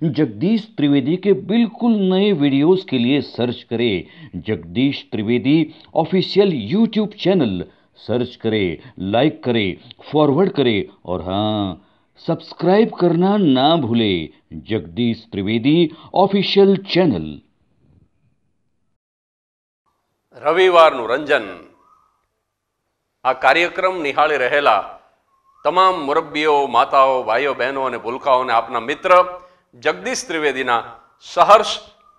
जगदीश त्रिवेदी के बिल्कुल नए वीडियोस के लिए सर्च करें Jagdish Trivedi official YouTube channel. Search करें, लाइक करें, फॉरवर्ड करें और हाँ, सब्सक्राइब करना ना भूलें। Jagdish Trivedi official channel. રવિવારનું રંજન આ કાર્યક્રમ નિહાળી રહેલા તમામ મુરબ્બીઓ, માતાઓ, ભાઈઓ, બહેનો અને ભૂલકાઓને આપના મિત્ર જગદીશ ત્રિવેદીના સહર્ષ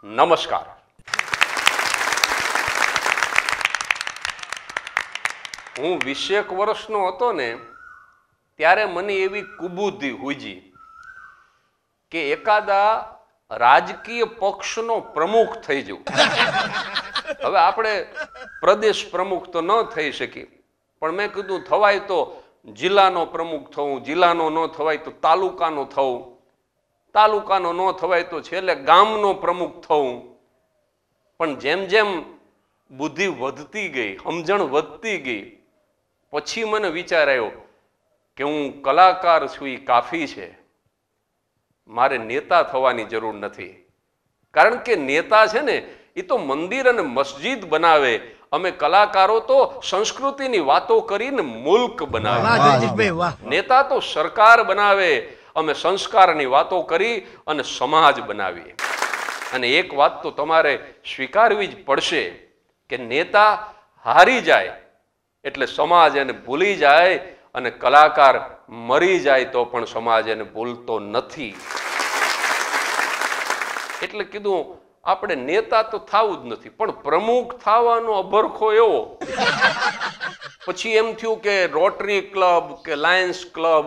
નમસ્કાર। હું 20 વર્ષનો હતો ને ત્યારે મને એવી કુબુદ્ધિ હુજી કે એકાદા રાજકીય પક્ષનો પ્રમુખ થઈ જવું। હવે આપણે પ્રદેશ પ્રમુખ તો ન થઈ શકી, પણ મેં કીધું થવાય તો જિલ્લાનો પ્રમુખ થવું, જિલ્લાનો ન થવાય તો તાલુકાનો થવું, તાલુકાનો ન થવાય તો છેલ્લે ગામનો પ્રમુખ થવું। પણ જેમ જેમ બુદ્ધિ વધતી ગઈ, સમજણ વધતી ગઈ, પછી મને વિચાર આવ્યો કે હું કલાકાર છું એ કાફી છે, મારે નેતા થવાની જરૂર નથી। કારણ કે નેતા છે ને એ તો મંદિર અને મસ્જિદ બનાવે, અમે કલાકારો તો સંસ્કૃતિની વાતો કરીને મુલ્ક બનાવે। નેતા તો સરકાર બનાવે, અમે સંસ્કારની વાતો કરી અને સમાજ બનાવીએ। અને એક વાત તો તમારે સ્વીકારવી જ પડશે કે નેતા હારી જાય એટલે સમાજ એને ભૂલી જાય, અને કલાકાર મરી જાય તો પણ સમાજ એને ભૂલતો નથી। એટલે કીધું આપણે નેતા તો થવું જ નથી, પણ પ્રમુખ થવાનો અભરખો એવો। પછી એમ થયું કે રોટરી ક્લબ કે લાયન્સ ક્લબ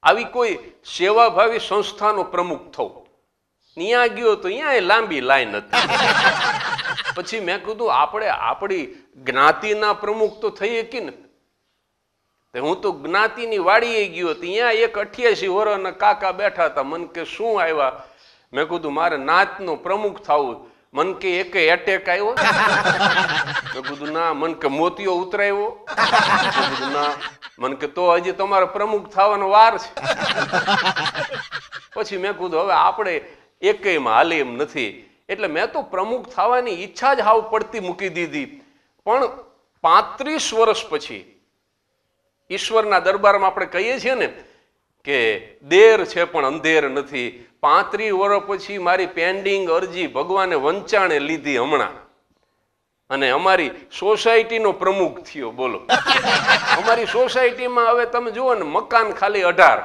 આવી કોઈ સેવાભાવી સંસ્થાનો પ્રમુખ થવું। ત્યાં ગયો તો ત્યાં લાંબી લાઈન હતી। પછી મેં કીધું આપણે આપણી જ્ઞાતિના પ્રમુખ તો થઈએ કે ને। હું તો જ્ઞાતિની વાડીએ ગયો, ત્યાં એક 88 વર્ષના કાકા બેઠા હતા। મને કે શું આવ્યા? મેં કીધું મારે નાતનો પ્રમુખ થવું। મન કે એક એટેક આવ્યો? મેં કીધું ના। મન કે મોતિયો ઉતરાયો? મેં કીધું ના। મન કે તો હજી તમારે પ્રમુખ થવાનો વાર છે। પછી મેં કીધું હવે આપણે એકેયમાં હાલે એમ નથી, એટલે મેં તો પ્રમુખ થવાની ઈચ્છા જ હાવ પડતી મૂકી દીધી। પણ 35 વર્ષ પછી ઈશ્વરના દરબારમાં આપણે કહીએ છીએ ને કે દેર છે પણ અંધેર નથી। 35 વર્ષ પછી મારી પેન્ડિંગ અરજી ભગવાને વંચાણે લીધી હમણાં, અને અમારી સોસાયટીનો પ્રમુખ થયો। બોલો, અમારી સોસાયટીમાં હવે તમે જુઓ ને, મકાન ખાલી 18,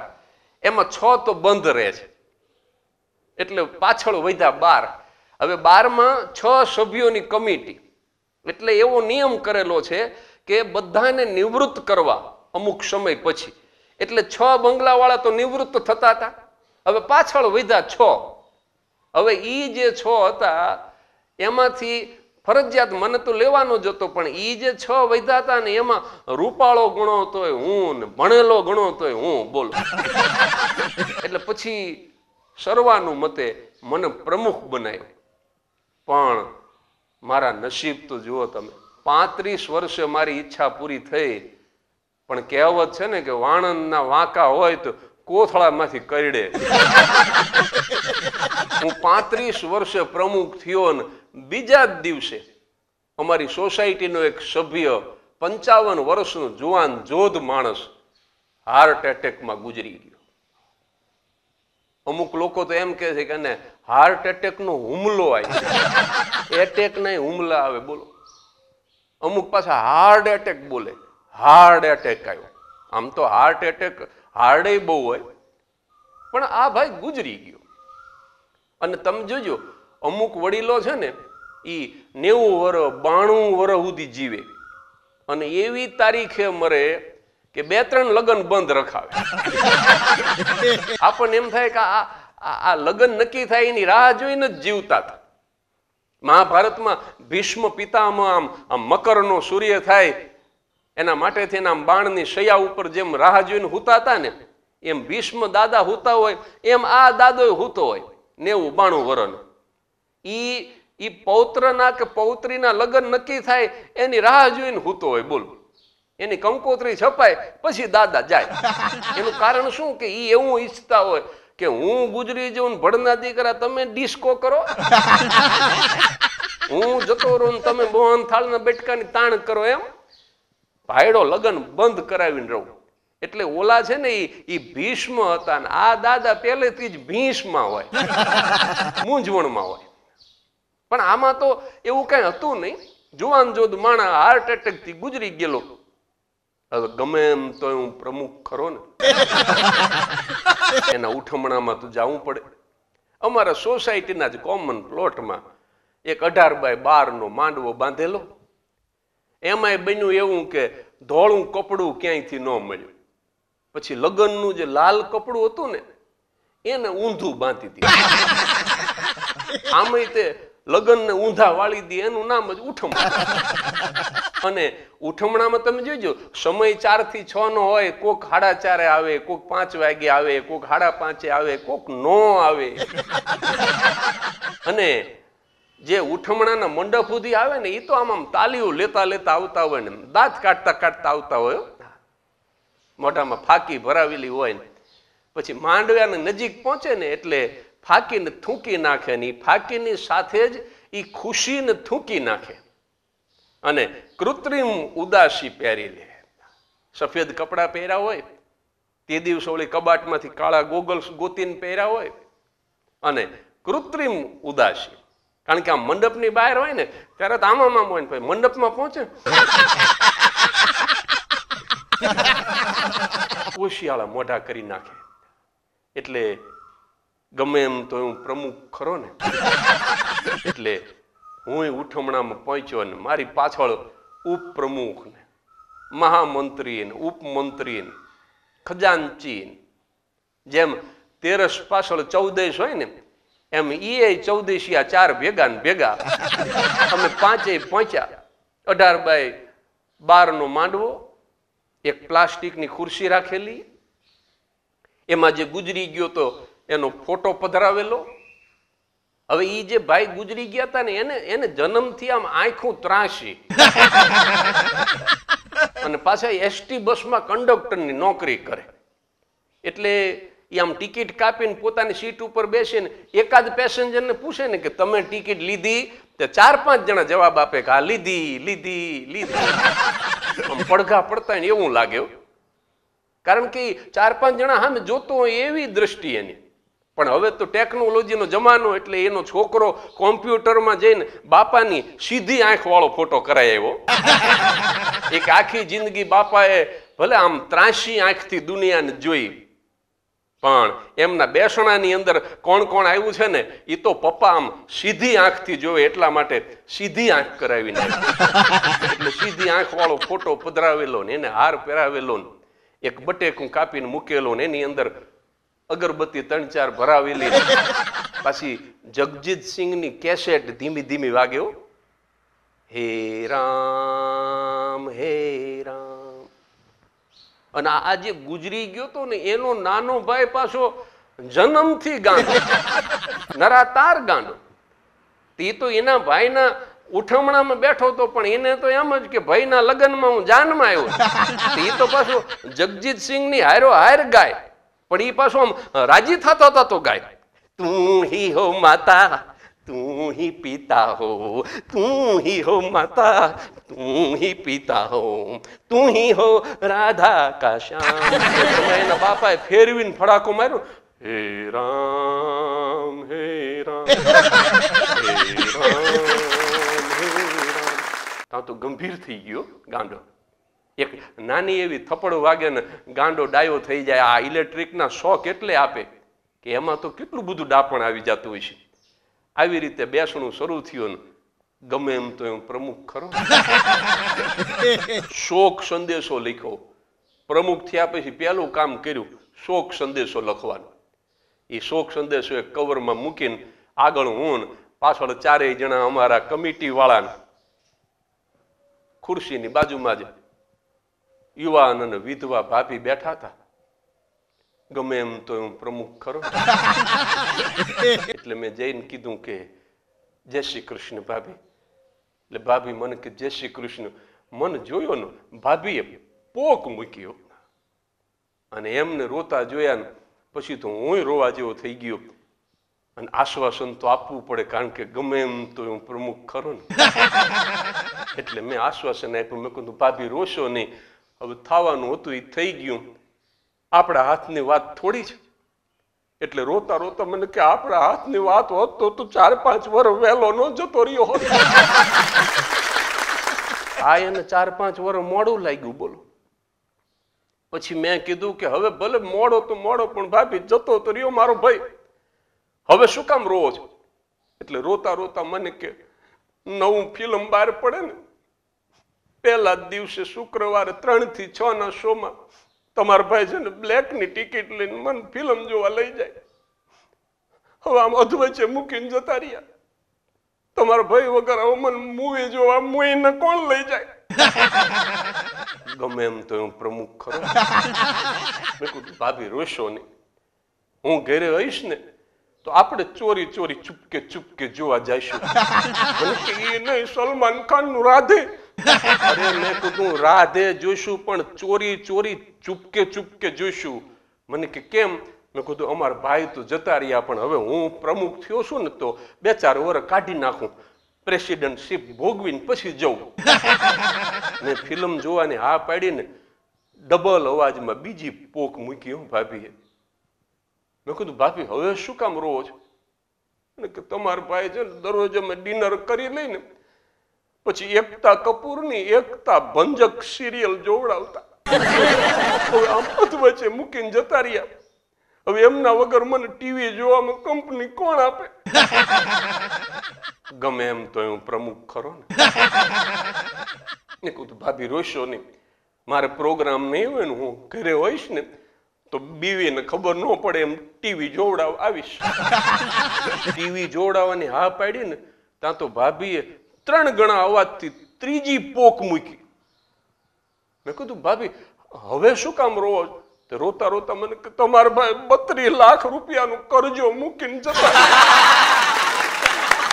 એમાં 6 તો બંધ રહે છે, એટલે પાછળ વધ્યા 12। હવે 12માં 6 સભ્યોની કમિટી, એટલે એવો નિયમ કરેલો છે કે બધાને નિવૃત્ત કરવા અમુક સમય પછી, એટલે 6 બંગલાવાળા તો નિવૃત્ત થતા હતા, હવે પાછળ વધ્યા 6। હવે ઈ જે 6 હતા એમાંથી ફરજિયાત મને તો લેવાનો જ હતો, પણ ઈ જે 6 વધ્યા હતા ને એમાં રૂપાળો ગણો તોય હું ને ભણેલો ગણો તોય હું। બોલો, એટલે પછી સર્વાનુમતે મને પ્રમુખ બનાવ્યો। પણ મારા નસીબ તો જુઓ તમે, 35 વર્ષે મારી ઈચ્છા પૂરી થઈ, પણ કહેવત છે ને કે વાણંદના વાંકા હોય તો કોથળામાંથી કરડે। હું 35 વર્ષે પ્રમુખ થયો ને બીજા જ દિવસે અમારી સોસાયટીનો એક સભ્ય, 55 વર્ષનો જુવાન જોધ માણસ, હાર્ટ એટેકમાં ગુજરી ગયો। અમુક લોકો તો એમ કહે છે કે એને હાર્ટ એટેકનો હુમલો આવ્યો। એટેક નહીં, હુમલા આવે। બોલો, અમુક પાછા હાર્ટ એટેક બોલે, હાર્ટ એટેક આવ્યો। આમ તો હાર્ટ એટેક હાર્ડે બહુ હોય, પણ આ ભાઈ ગુજરી ગયો। અને તમે જોજો, અમુક વડીલો છે ને એ 90 વર્ષ 92 વર્ષ સુધી જીવે, અને એવી તારીખે મરે કે 2-3 લગ્ન બંધ રખાવે। આપણને એમ થાય કે આ લગ્ન નક્કી થાય એની રાહ જોઈને જ જીવતા હતા। મહાભારતમાં ભીષ્મ પિતામહ આમ મકરનો સૂર્ય થાય એના માટેથી આમ બાણની શૈયા ઉપર જેમ રાહ જોઈને હુતા હતા ને, એમ ભીષ્મ દાદા હુતા હોય એમ આ દાદો હુતો હોય 90-92 વર્ષનો। ઈ પૌત્રના કે પૌત્રીના લગ્ન નક્કી થાય એની રાહ જોઈને હુતો હોય। બોલો, એની કંકોત્રી છપાય પછી દાદા જાય। એનું કારણ શું કે ઈ એવું ઈચ્છતા હોય કે હું ગુજરી જઉં ભડના દીકરા તમે ડિસ્કો કરો, હું જતો રહું તમે મોહન થાળ ના બેટકાની તાણ કરો, એમ ભાઈડો લગ્ન બંધ કરાવીને રહું. એટલે ઓલા છે ને એ ભીષ્મ હતા ને આ દાદા પહેલેથી જ ભીષ્મમાં હોય, મૂંઝવણમાં હોય. પણ આમાં તો એવું કઈ હતું નહીં. જુવાન જોધ માણા હાર્ટ એટેક થી ગુજરી ગયેલો. હવે ગમે એમ તો હું પ્રમુખ ખરો ને, એના ઉઠમણામાં તો જવું પડે. અમારા સોસાયટીના જ કોમન પ્લોટમાં એક 18x12 નો માંડવો બાંધેલો. એમાંય બન્યું એવું કે ધોળું કપડું ક્યાંયથી ન મળ્યું. પછી લગ્નનું જે લાલ કપડું હતું ને એને ઊંધું બાંધી દીધું. આમાંય તે લગ્નને ઊંધા વાળી દી, એનું નામ જ ઉઠમણા. અને ઉઠમણામાં તમે જોજો સમય 4 થી 6 નો હોય. કોક 4:30 આવે, કોક 5 વાગે આવે, કોક 5:30 આવે, કોક નો આવે. અને જે ઉઠમણાના મંડપ સુધી આવે ને એ તો આમ તાલીઓ લેતા લેતા આવતા હોય ને દાંત કાઢતા કાઢતા આવતા હોય. મોઢામાં ફાંકી ભરાવેલી હોય ને પછી માંડવ્યાને નજીક પહોંચે ને એટલે ફાંકીને થૂંકી નાખે ને ફાંકીની સાથે જ એ ખુશીને થૂંકી નાખે અને કૃત્રિમ ઉદાસી પહેરી લે. સફેદ કપડાં પહેર્યા હોય તે દિવસે ઓલી કબાટમાંથી કાળા ગોગલ્સ ગોતીને પહેર્યા હોય અને કૃત્રિમ ઉદાસી. કારણ કે આ મંડપની બહાર હોય ને ત્યારે તો આમાં હોય ને મંડપમાં પહોંચે ઓશિયાળા મોઢા કરી નાખે. એટલે ગમે એમ તો હું પ્રમુખ ખરો ને, એટલે હું ઉઠમણામાં પહોંચ્યો ને મારી પાછળ ઉપપ્રમુખ ને મહામંત્રી ને ઉપમંત્રી ને ખજાનચી જેમ 13 પાછળ 14 હોય ને એમ એ 14 4 ભેગા ને ભેગા અમે 5 પહોંચ્યા. 18x12 નો માંડવો, એક પ્લાસ્ટિકની ખુરશી રાખેલી, એમાં જે ગુજરી ગયો તો એનો ફોટો પધરાવેલો. હવે એ જે ભાઈ ગુજરી ગયા હતા ને એને જન્મથી આમ આંખું ત્રાસી અને પાછા એસટી બસમાં કંડક્ટરની નોકરી કરે. એટલે એ આમ ટિકિટ કાપીને પોતાની સીટ ઉપર બેસીને એકાદ પેસેન્જરને પૂછે ને કે તમે ટિકિટ લીધી? તો 4-5 જણા જવાબ આપે કે હા લીધી લીધી લીધી. પડઘા પડતા એવું લાગે. કારણ કે 4-5 જણા સામે જોતો હોય એવી દ્રષ્ટિ એની. પણ હવે તો ટેકનોલોજીનો જમાનો એટલે એનો છોકરો કોમ્પ્યુટરમાં જઈને બાપાની સીધી આંખ વાળો ફોટો કરાય આવ્યો. એક આખી જિંદગી બાપાએ ભલે આમ ત્રાસી આંખથી દુનિયાને જોઈ પણ એમના બેસણાની અંદર કોણ કોણ આવ્યું છે ને એ તો પપ્પા આમ સીધી આંખથી જોવે એટલા માટે સીધી આંખ કરાવી નાખી. એટલે સીધી આંખ વાળો ફોટો પધરાવેલો ને એને હાર પહેરાવેલો ને એક બટેકું કાપીને મૂકેલો ને એની અંદર અગરબત્તી 3-4 ભરાવેલી. પાછી જગજીત સિંહની કેસેટ ધીમી ધીમી વાગ્યો, હે રામ હે રામ. અને આ જે ગુજરી ગયો તો ને એનો નાનો ભાઈ પાછો જન્મથી ગાંડો, નરાતાર ગાંડો. તે તો એના ભાઈના ઉઠમણામાં બેઠો તો પણ એને તો એમ જ કે ભાઈના લગ્નમાં હું જાનમાં આવ્યો. એ તો પાછો જગજીત સિંહની હારો હાર ગાય પણ એ પાછો આમ રાજી થતો હતો તો ગાય, તું હી હો માતા તું હી પિતા હો, તું હી હો માતા તું હી પિતા હો, તું હી હો રાધા કા શ્યામ. એના બાપાએ ફેરવીને ફડાકો માર્યો, હે રામ હે રામ હે રામ. તો ગંભીર થઈ ગયો ગાંડો. એક નાની એવી થપ્પડ વાગે ને ગાંડો ડાયો થઈ જાય. આ ઇલેક્ટ્રિકના શોક એટલે આપે કે એમાં તો કેટલું બધું ડાપણ આવી જતું હોય છે. આવી રીતે બેસણું શરૂ થયું ને ગમે એમ તો એમ પ્રમુખ ખરો. શોક સંદેશો લખ્યો. પ્રમુખ થયા પછી પહેલું કામ કર્યું શોક સંદેશો લખવાનો. એ શોક સંદેશો એક કવરમાં મૂકીને આગળ હું પાછળ 4 જણા અમારા કમિટી વાળા ખુરશીની બાજુમાં જ યુવાન અને વિધવા ભાભી બેઠા હતા. ગમે એમ તો હું પ્રમુખ ખરો. એટલે મેં જઈને કીધું કે જય શ્રી કૃષ્ણ ભાભી. એટલે ભાભી મને કે જય શ્રી કૃષ્ણ. મને જોયો ને ભાભીએ પોક મૂક્યો અને એમને રોતા જોયા ને પછી તો હું રોવા જેવો થઈ ગયો અને આશ્વાસન તો આપવું પડે, કારણ કે ગમે એમ તો હું પ્રમુખ ખરો ને. એટલે મેં આશ્વાસન આપ્યું. મેં કીધું ભાભી રોશો નહીં, હવે થવાનું હતું એ થઈ ગયું, આપણા હાથની વાત થોડી છે. એટલે રોતા રોતા મને કે આપણા હાથની વાત હોત તો તું 4-5 વર્ષ વહેલો નો જતો રહ્યો હોત. આ એને 4-5 વર્ષ મોડું લાગ્યું. બોલો. પછી મેં કીધું કે હવે ભલે મોડો તો મોડો, પણ ભાભી જતો તો રહ્યો મારો ભાઈ, હવે શું કામ રોવો છો? એટલે રોતા રોતા મને કે નવું ફિલ્મ બહાર પડે ને પહેલા જ દિવસે શુક્રવારે 3 થી 6 ના શોમાં તમારા ભાઈ છે ને બ્લેકની ટિકિટ લઈને મને ફિલ્મ જોવા લઈ જાય. હવે આમ અધવચ્ચે મૂકીને જતા રહ્યા. તમારા ભાઈ વગર હવે મને મૂવી જોવા મૂવીને કોણ લઈ જાય? ગમે એમ તો હું પ્રમુખ ખરો. મેં કીધું ભાભી રોશો નહીં, હું ઘરે આવીશ ને તો આપણે ચોરી ચોરી ચૂપકે ચૂપકે જોવા જઈશું. મને કે એ નહીં, સલમાન ખાન નું રાધે. અરે મેં કીધું રાધે જોઈશું, પણ ચોરી ચોરી ચૂપકે ચૂપકે જોઈશું. મને કે કેમ? મેં કીધું અમારા ભાઈ તો જતા રહ્યા, પણ હવે હું પ્રમુખ થયો છું ને તો 2-4 વર્ષ કાઢી નાખું, પ્રેસિડેન્ટશીપ ભોગવીને પછી જવું. મેં ફિલ્મ જોવાની હા પાડીને ડબલ અવાજમાં બીજી પોક મૂકી હું ભાભીએ. મેં કીધું ભાભી હવે શું કામ રોવો છો? કે તમારા ભાઈ છે ને દરરોજ અમે ડિનર કરી લઈને પછી એકતા કપૂરની એકતા ભંજક સિરિયલ જોવડાવતા. હવે આમ વચ્ચે મૂકીને જતા રહ્યા. હવે એમના વગર મને ટીવી જોવામાં કંપની કોણ આપે? ગમે એમ તો હું પ્રમુખ ખરો ને. કીધું ભાભી રોશો નહીં, મારે પ્રોગ્રામ નહીં હોય ને હું ઘરે હોઈશ ને તો બીવીને ખબર ન પડે એમ ટીવી જોવડાવ આવીશ. ટીવી જોવડાવવાની હા પાડી ને ત્યાં તો ભાભીએ 3 ગણા અવાજથી ત્રીજી પોક મૂકી. મેં કીધું ભાભી હવે શું કામ રોવો? તો રોતા રોતા મને કે તમારા ભાઈ 32 લાખ રૂપિયાનું કરજો મૂકીને જતા.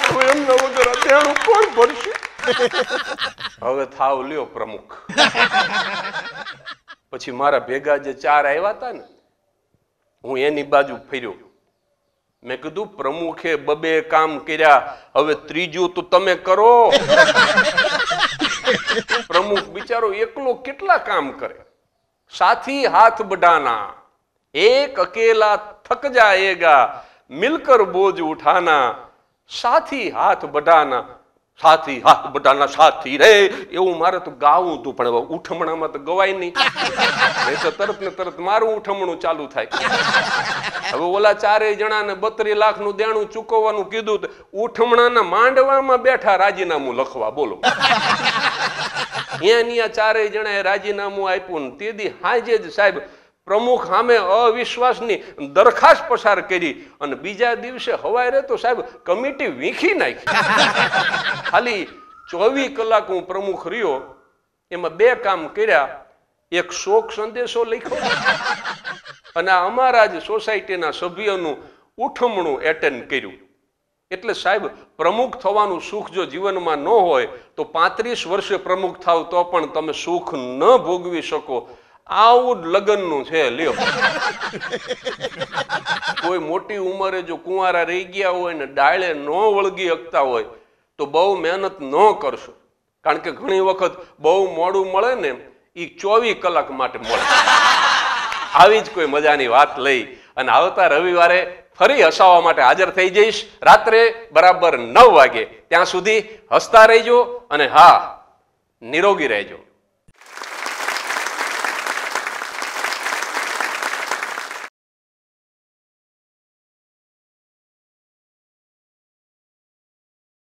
હવે એમના વગર દેણું કોણ ભરશે? હવે થાવ લ્યો પ્રમુખ. પછી મારા ભેગા જે 4 આવ્યા હતા ને, હું એની બાજુ ફર્યો. મેં કીધું પ્રમુખે 2 કામ કર્યા, હવે ત્રીજું તો તમે કરો. પ્રમુખ બિચારો એકલો કેટલા કામ કરે? साथी हाथ बढ़ाना, एक अकेला थक जाएगा, मिलकर बोझ उठाना, साथी हाथ बढ़ाना, साथी हाथ बढ़ाना साथी रे. એવું મારે તો ગાવું હતું, પણ ઉઠમણામાં તો ગવાય નહીં. તો તરત ને તરત મારું ઉઠમણું ચાલુ થાય. હવે ઓલા 4 જણાને 32 લાખનું દેણું ચૂકવવાનું કીધું, ઉઠમણાના માંડવામાં બેઠા રાજીનામું લખવા. બોલો. અહીંયા 4 જણાએ રાજીનામું આપ્યું ને તેથી હાજે જ સાહેબ પ્રમુખ સામે અવિશ્વાસની દરખાસ્ત પસાર કરી અને બીજા દિવસે હવારે તો સાહેબ કમિટી વીખી નાખી. ખાલી 24 કલાક હું પ્રમુખ રહ્યો, એમાં 2 કામ કર્યા. એક શોક સંદેશો લખ્યો અને અમારા જ સોસાયટીના સભ્યોનું ઉઠમણું એટેન્ડ કર્યું. એટલે સાહેબ પ્રમુખ થવાનું સુખ જો જીવનમાં ન હોય તો 35 વર્ષે પ્રમુખ થાવ તો પણ તમે સુખ ન ભોગવી શકો. આવું જ લગ્નનું છે. લ્યો, કોઈ મોટી ઉંમરે જો કુંવારા રહી ગયા હોય ને ડાળે ન વળગી શકતા હોય તો બહુ મહેનત ન કરશો, કારણ કે ઘણી વખત બહુ મોડું મળે ને એ 24 કલાક માટે મળે. આવી જ કોઈ મજાની વાત લઈ અને આવતા રવિવારે ફરી હસાવવા માટે હાજર થઈ જઈશ રાત્રે બરાબર 9 વાગે. ત્યાં સુધી હસતા રહેજો અને હા, નિરોગી રહેજો.